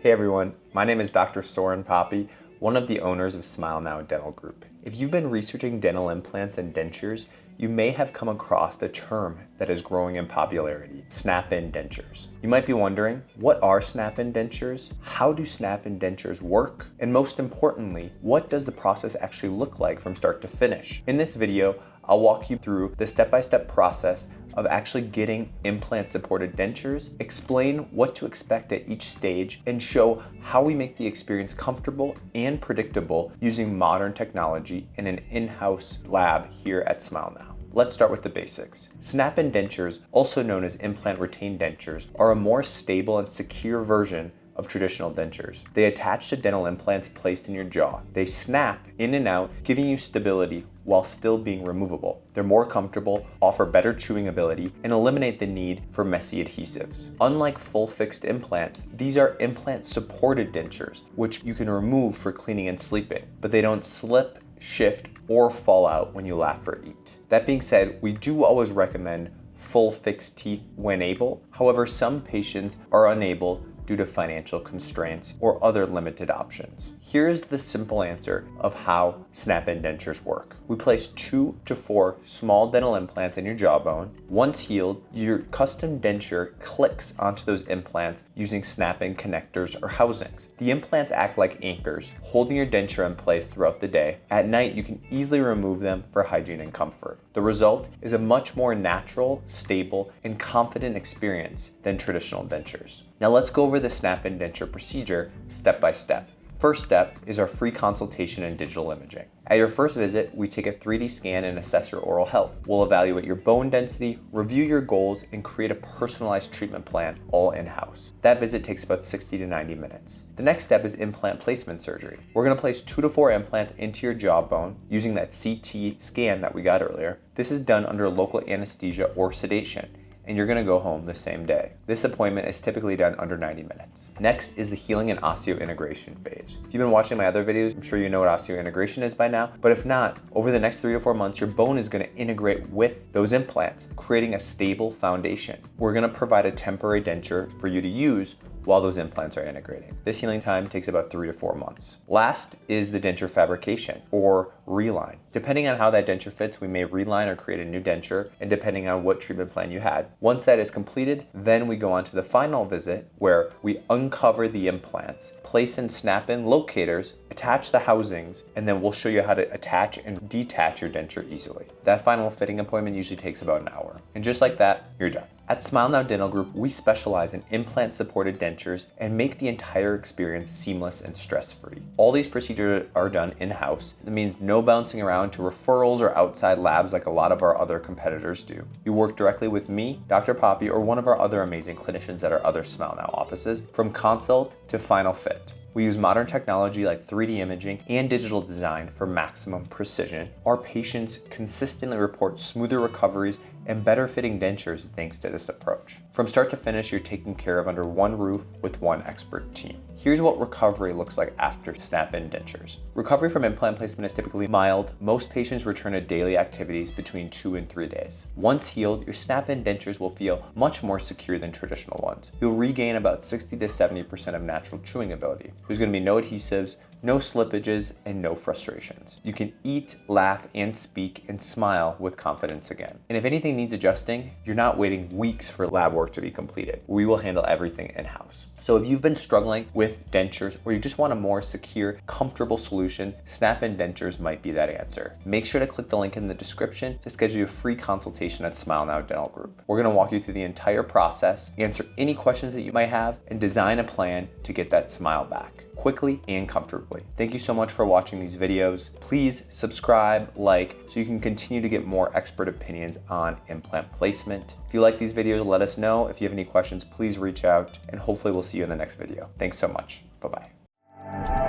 Hey everyone, my name is Dr. Soren Paape, one of the owners of Smile Now Dental Group. If you've been researching dental implants and dentures, you may have come across a term that is growing in popularity, snap-in dentures. You might be wondering, what are snap-in dentures? How do snap-in dentures work? And most importantly, what does the process actually look like from start to finish? In this video, I'll walk you through the step-by-step process of actually getting implant-supported dentures, explain what to expect at each stage, and show how we make the experience comfortable and predictable using modern technology in an in-house lab here at Smile Now. Let's start with the basics. Snap-in dentures, also known as implant retained dentures, are a more stable and secure version of traditional dentures. They attach to dental implants placed in your jaw. They snap in and out, giving you stability while still being removable. They're more comfortable, offer better chewing ability, and eliminate the need for messy adhesives. Unlike full fixed implants, these are implant supported dentures, which you can remove for cleaning and sleeping, but they don't slip, shift, or fall out when you laugh or eat. That being said, we do always recommend full fixed teeth when able. However, some patients are unable due to financial constraints or other limited options. Here's the simple answer of how snap-in dentures work. We place 2 to 4 small dental implants in your jawbone. Once healed, your custom denture clicks onto those implants using snap-in connectors or housings. The implants act like anchors, holding your denture in place throughout the day. At night, you can easily remove them for hygiene and comfort. The result is a much more natural, stable, and confident experience than traditional dentures. Now let's go over the snap-in denture procedure step by step. First step is our free consultation and digital imaging. At your first visit, we take a 3D scan and assess your oral health. We'll evaluate your bone density, review your goals, and create a personalized treatment plan all in-house. That visit takes about 60 to 90 minutes. The next step is implant placement surgery. We're gonna place 2 to 4 implants into your jawbone using that CT scan that we got earlier. This is done under local anesthesia or sedation, and you're gonna go home the same day. This appointment is typically done under 90 minutes. Next is the healing and osseointegration phase. If you've been watching my other videos, I'm sure you know what osseointegration is by now, but if not, over the next 3 to 4 months, your bone is gonna integrate with those implants, creating a stable foundation. We're gonna provide a temporary denture for you to use while those implants are integrating. This healing time takes about 3 to 4 months. Last is the denture fabrication or reline. Depending on how that denture fits, we may reline or create a new denture, and depending on what treatment plan you had. Once that is completed, then we go on to the final visit where we uncover the implants, place in snap-in locators, attach the housings, and then we'll show you how to attach and detach your denture easily. That final fitting appointment usually takes about an hour. And just like that, you're done. At Smile Now Dental Group, we specialize in implant-supported dentures and make the entire experience seamless and stress-free. All these procedures are done in-house. That means no bouncing around to referrals or outside labs like a lot of our other competitors do. You work directly with me, Dr. Paape, or one of our other amazing clinicians at our other Smile Now offices, from consult to final fit. We use modern technology like 3D imaging and digital design for maximum precision. Our patients consistently report smoother recoveries and better fitting dentures thanks to this approach. From start to finish, you're taken care of under one roof with one expert team. Here's what recovery looks like after snap-in dentures. Recovery from implant placement is typically mild. Most patients return to daily activities between 2 and 3 days. Once healed, your snap-in dentures will feel much more secure than traditional ones. You'll regain about 60 to 70% of natural chewing ability. There's gonna be no adhesives, no slippages, and no frustrations. You can eat, laugh, and speak and smile with confidence again. And if anything needs adjusting, you're not waiting weeks for lab work to be completed. We will handle everything in-house. So if you've been struggling with dentures or you just want a more secure, comfortable solution, snap-in dentures might be that answer. Make sure to click the link in the description to schedule a free consultation at Smile Now Dental Group. We're gonna walk you through the entire process, answer any questions that you might have, and design a plan to get that smile back quickly and comfortably. Thank you so much for watching these videos. Please subscribe, like, so you can continue to get more expert opinions on implant placement. If you like these videos, let us know. If you have any questions, please reach out, and hopefully we'll see you in the next video. Thanks so much. Bye-bye.